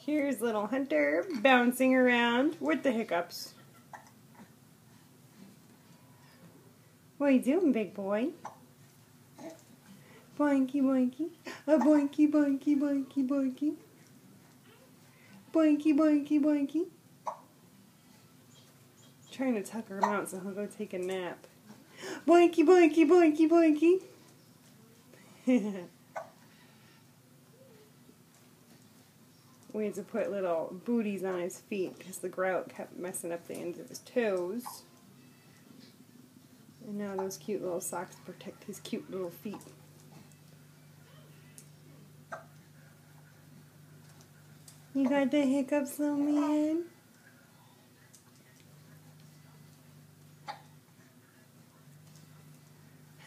Here's little Hunter bouncing around with the hiccups. What are you doing, big boy? Boinky, boinky. A boinky, boinky, boinky, boinky. Boinky, boinky, boinky. Trying to tucker him out so he'll go take a nap. Boinky, boinky, boinky, boinky. We had to put little booties on his feet because the grout kept messing up the ends of his toes. And now those cute little socks protect his cute little feet. You got the hiccups, little man?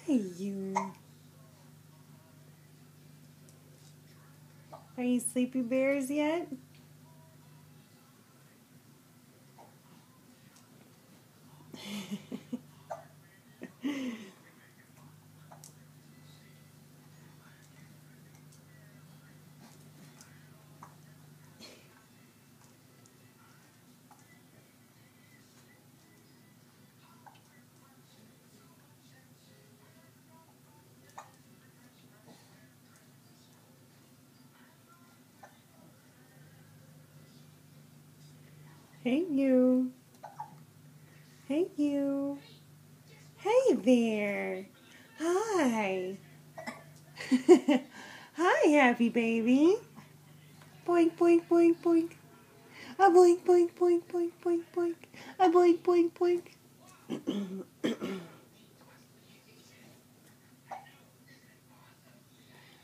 Hey, you. Are you sleepy bears yet? Hey, you. Hey, you. Hey there. Hi. Hi, happy baby. Boink, boink, boink, boink. A boink, boink, boink, boink, boink, boink. A boink, boink, boink.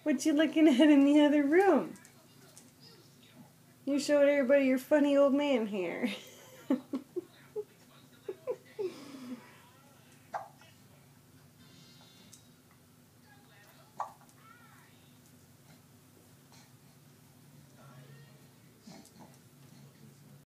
What you looking at in the other room? You showed everybody your funny old man hair.